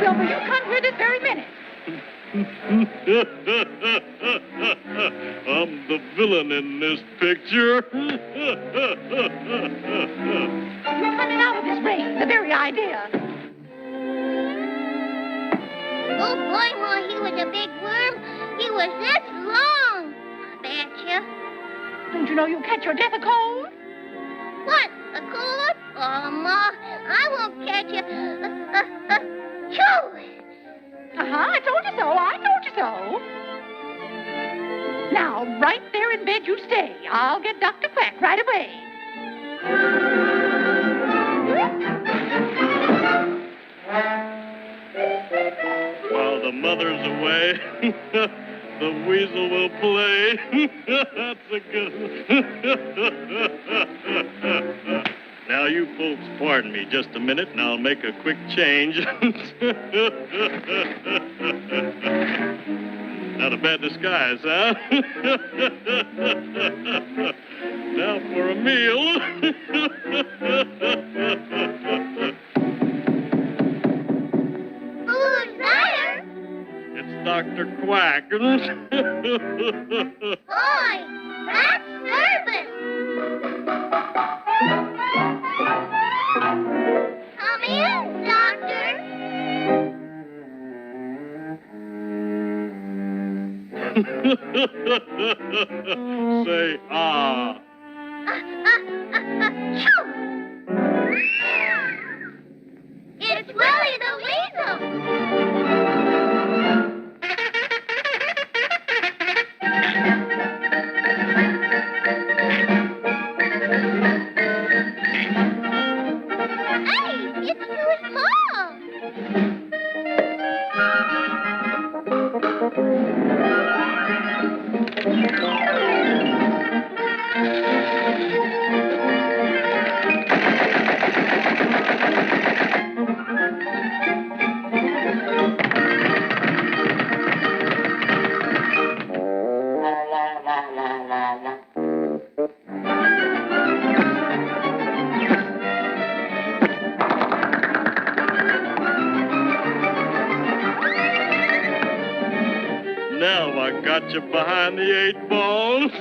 Wilbur, you come here this very minute. I'm the villain in this picture. You're running out of this ring, the very idea. Oh, boy, well, he was a big worm. He was this long. I betcha. Don't you know you'll catch your death a cold? What, a cold? Oh, Ma, I won't catch you. Choo! I told you so. I told you so. Now, right there in bed you stay. I'll get Dr. Quack right away. While the mother's away, the weasel will play. That's a good one. Now, you folks pardon me just a minute, and I'll make a quick change. Not a bad disguise, huh? Now for a meal. Who's there? It's Dr. Quack. Boy, that's nervous. Come in, Doctor. Say, ah. Choo! It's Willie the Weasel. Hey, it's too small. Now I got you behind the 8 balls.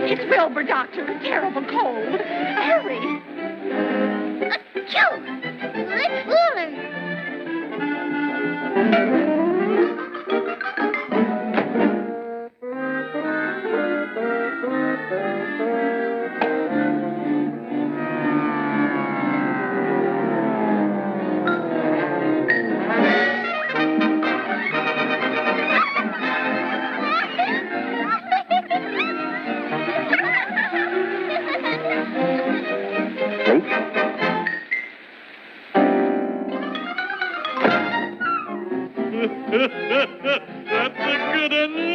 It's Wilbur, Doctor. A terrible cold. Hurry. Achoo! Let's fool him. That's a good one.